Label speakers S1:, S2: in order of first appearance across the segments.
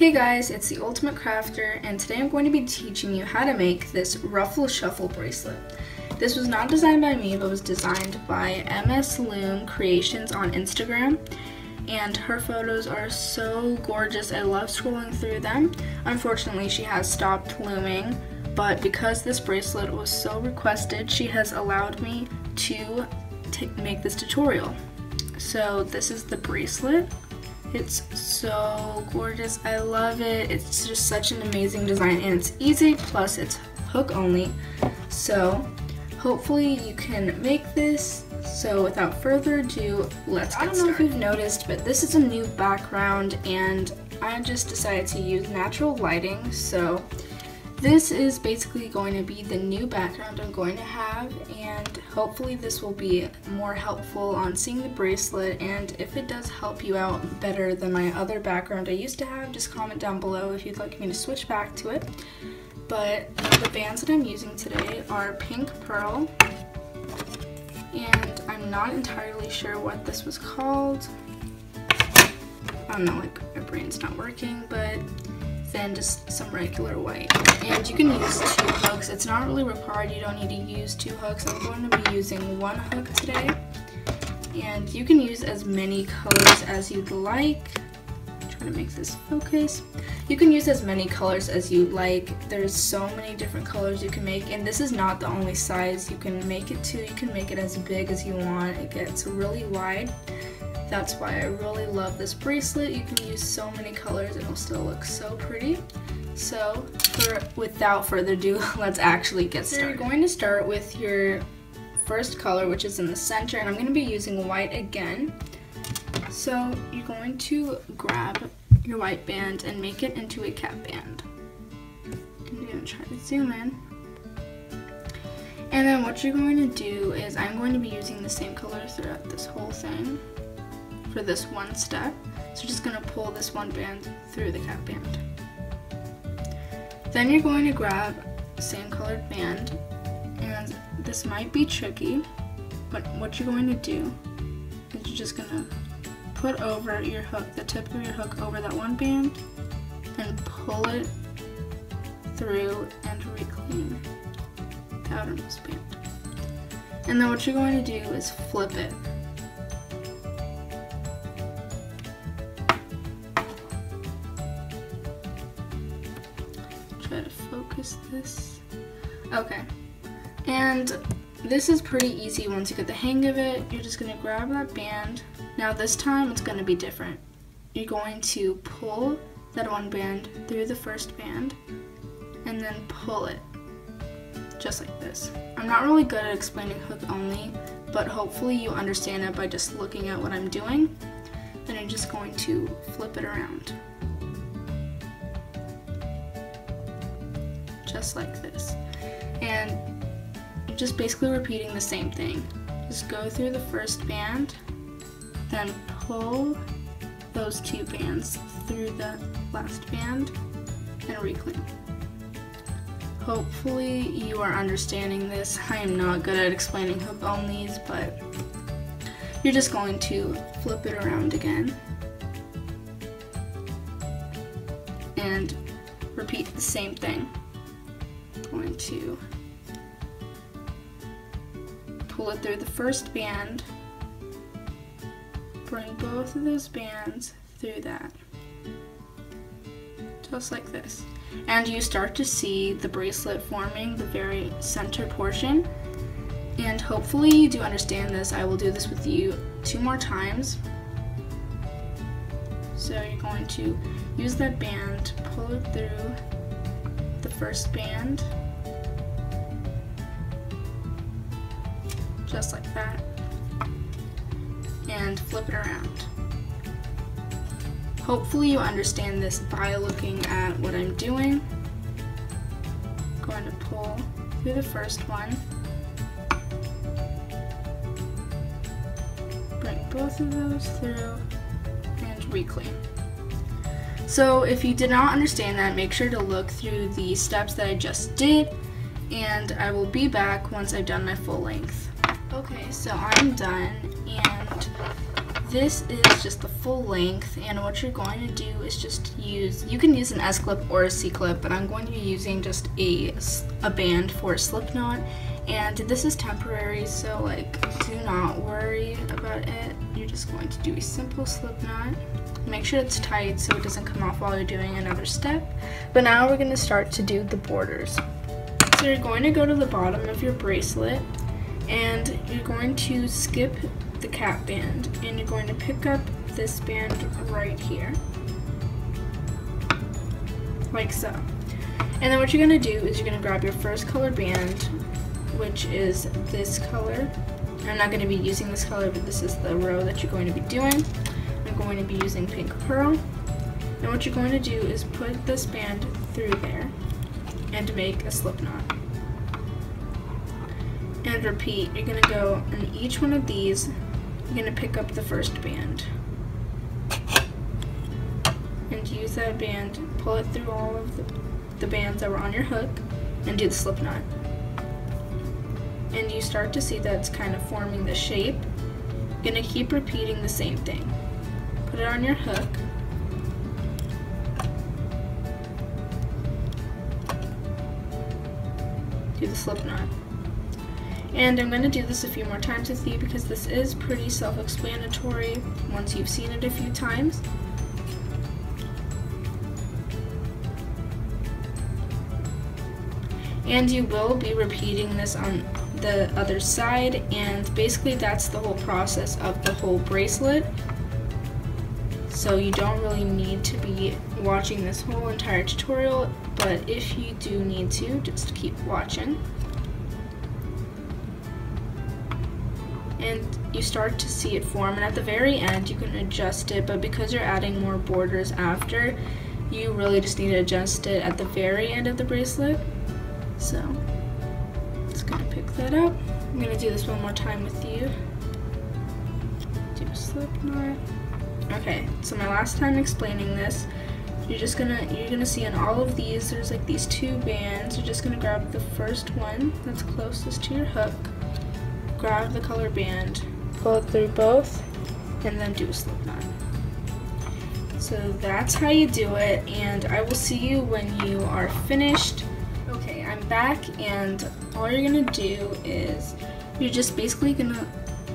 S1: Hey guys, it's the Ultimate Crafter, and today I'm going to be teaching you how to make this Ruffle Shuffle bracelet. This was not designed by me, but was designed by MS Loom Creations on Instagram, and her photos are so gorgeous. I love scrolling through them. Unfortunately, she has stopped looming, but because this bracelet was so requested, she has allowed me to make this tutorial. So this is the bracelet. It's so gorgeous. I love it. It's just such an amazing design, and it's easy, plus it's hook only. So hopefully you can make this. So without further ado, let's get started. I don't know if you've noticed, but this is a new background, and I just decided to use natural lighting. So this is basically going to be the new background I'm going to have, and hopefully this will be more helpful on seeing the bracelet. And if it does help you out better than my other background I used to have, just comment down below if you'd like me to switch back to it. But the bands that I'm using today are Pink Pearl, and I'm not entirely sure what this was called. I don't know, like my brain's not working, but then just some regular white. And you can use 2 hooks. It's not really required, you don't need to use 2 hooks. I'm going to be using 1 hook today. And you can use as many colors as you'd like. Try to make this focus. You can use as many colors as you like. There's so many different colors you can make, and this is not the only size you can make it to. You can make it as big as you want. It gets really wide. That's why I really love this bracelet. You can use so many colors and it'll still look so pretty. So without further ado, let's actually get started. So you're going to start with your first color, which is in the center, and I'm going to be using white again. So you're going to grab your white band and make it into a cap band. I'm going to try to zoom in. And then what you're going to do is I'm going to be using the same color throughout this whole thing for this one step. So just going to pull this one band through the cap band. Then you're going to grab the same colored band, and this might be tricky, but what you're going to do is you're just going to put over your hook, the tip of your hook over that one band, and pull it through and reclaim the outermost band. And then what you're going to do is flip it. Try to focus this. Okay, and this is pretty easy once you get the hang of it. You're just going to grab that band. Now this time it's going to be different. You're going to pull that one band through the first band and then pull it just like this. I'm not really good at explaining hook only, but hopefully you understand it by just looking at what I'm doing. Then you're just going to flip it around. Just like this. And you're just basically repeating the same thing. Just go through the first band, then pull those 2 bands through the last band and reclaim. Hopefully you are understanding this. I am not good at explaining hook onlys, but you're just going to flip it around again and repeat the same thing. Going to pull it through the first band, bring both of those bands through that, just like this. And you start to see the bracelet forming the very center portion. And hopefully you do understand this. I will do this with you 2 more times. So you're going to use that band, pull it through the first band, just like that, and flip it around. Hopefully you understand this by looking at what I'm doing. I'm going to pull through the first one, bring both of those through, and reclaim. So if you did not understand that, make sure to look through the steps that I just did, and I will be back once I've done my full length. Okay, so I'm done, and this is just the full length, and what you're going to do is just use, you can use an S-clip or a C-clip, but I'm going to be using just a band for a slip knot, and this is temporary, so like do not worry about it. You're just going to do a simple slip knot. Make sure it's tight so it doesn't come off while you're doing another step. But now we're going to start to do the borders. So you're going to go to the bottom of your bracelet, and you're going to skip the cap band, and you're going to pick up this band right here, like so. And then what you're going to do is you're going to grab your first color band, which is this color. I'm not going to be using this color, but this is the row that you're going to be doing. I'm going to be using pink pearl, and what you're going to do is put this band through there and make a slip knot. And repeat. You're going to go on each one of these. You're going to pick up the first band and use that band, pull it through all of the bands that were on your hook, and do the slip knot. And you start to see that it's kind of forming the shape. You're going to keep repeating the same thing. Put it on your hook, do the slip knot. And I'm going to do this a few more times with you because this is pretty self-explanatory once you've seen it a few times. And you will be repeating this on the other side, and basically that's the whole process of the whole bracelet. So you don't really need to be watching this whole entire tutorial, but if you do need to, just keep watching. And you start to see it form, and at the very end you can adjust it, but because you're adding more borders after, you really just need to adjust it at the very end of the bracelet. So just gonna pick that up. I'm gonna do this one more time with you. Do a slip knot. Okay, so my last time explaining this, you're gonna see on all of these there's like these two bands. You're just gonna grab the first one that's closest to your hook, grab the color band, pull it through both, and then do a slip knot. So that's how you do it, and I will see you when you are finished. Okay, I'm back, and all you're gonna do is you're just basically gonna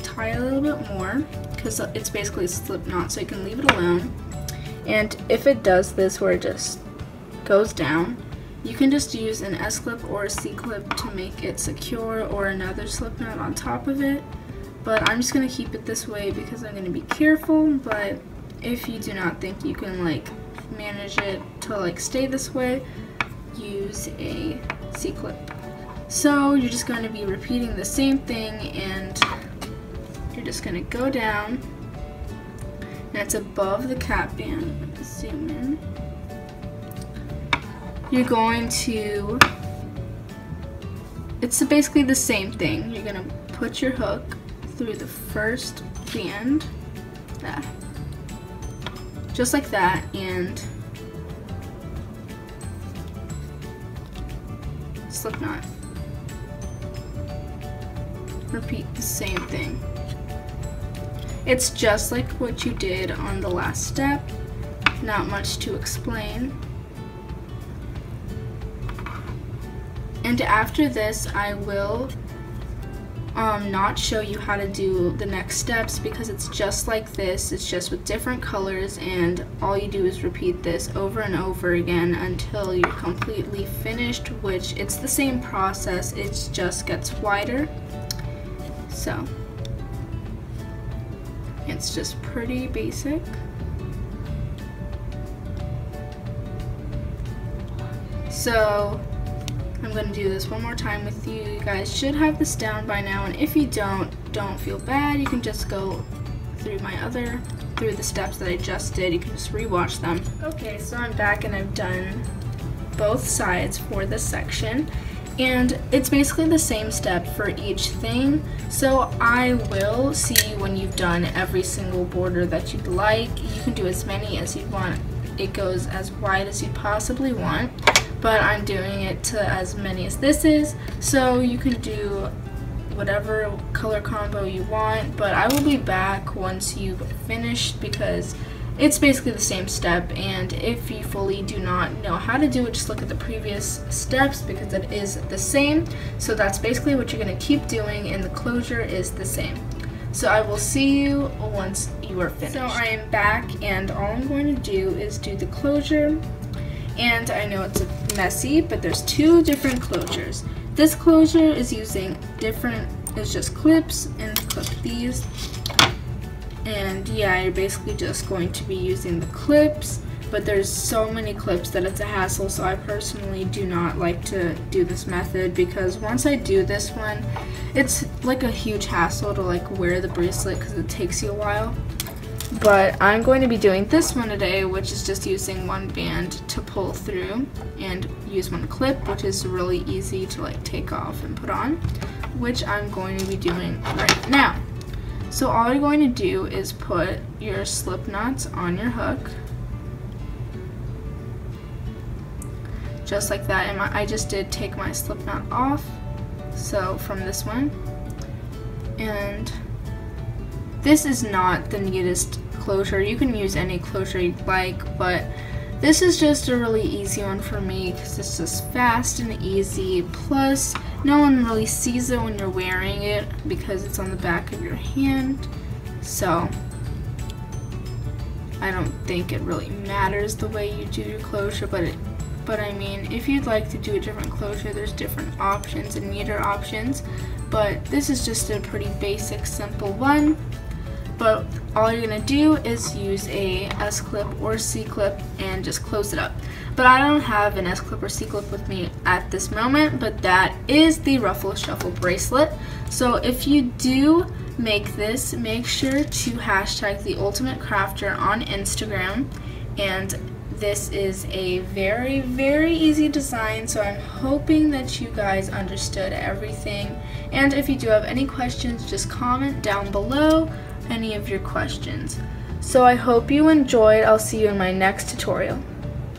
S1: tie a little bit more because it's basically a slip knot, so you can leave it alone. And if it does this where it just goes down, you can just use an S-clip or a C-clip to make it secure, or another slip knot on top of it. But I'm just going to keep it this way because I'm going to be careful, but if you do not think you can like manage it to like stay this way, use a C-clip. So you're just going to be repeating the same thing, and you're just going to go down, and it's above the cap band. I'm going to zoom in. You're going to, it's basically the same thing. You're going to put your hook through the first band, just like that, and slip knot. Repeat the same thing. It's just like what you did on the last step, not much to explain. And after this, I will not show you how to do the next steps because it's just like this. It's just with different colors, and all you do is repeat this over and over again until you're completely finished, which it's the same process, it just gets wider. So it's just pretty basic. So I'm going to do this one more time with you. You guys should have this down by now, and if you don't feel bad. You can just go through through the steps that I just did. You can just rewatch them. Okay, so I'm back and I've done both sides for this section, and it's basically the same step for each thing. So I will see when you've done every single border that you'd like. You can do as many as you'd want. It goes as wide as you possibly want, but I'm doing it to as many as this is, so you can do whatever color combo you want, but I will be back once you've finished because it's basically the same step, and if you fully do not know how to do it, just look at the previous steps because it is the same. So that's basically what you're going to keep doing, and the closure is the same. So I will see you once you are finished. So I am back, and all I'm going to do is do the closure. And I know it's messy, but there's two different closures. This closure is using it's just clips, and clip these. And yeah, you're basically just going to be using the clips, but there's so many clips that it's a hassle, so I personally do not like to do this method because once I do this one, it's like a huge hassle to like wear the bracelet because it takes you a while. But I'm going to be doing this one today, which is just using one band to pull through and use one clip, which is really easy to like take off and put on, which I'm going to be doing right now. So all you're going to do is put your slip knots on your hook, just like that. And I just did take my slip knot off, so from this one. And this is not the neatest closure. You can use any closure you'd like, but this is just a really easy one for me because it's just fast and easy. Plus, no one really sees it when you're wearing it because it's on the back of your hand. So I don't think it really matters the way you do your closure, but I mean, if you'd like to do a different closure, there's different options and neater options. But this is just a pretty basic, simple one. But all you're gonna do is use a S-clip or C-clip and just close it up. But I don't have an S-clip or C-clip with me at this moment, but that is the Ruffle Shuffle bracelet. So if you do make this, make sure to hashtag the Ultimate Crafter on Instagram. And this is a very, very easy design, so I'm hoping that you guys understood everything. And if you do have any questions, just comment down below any of your questions. So I hope you enjoyed. I'll see you in my next tutorial.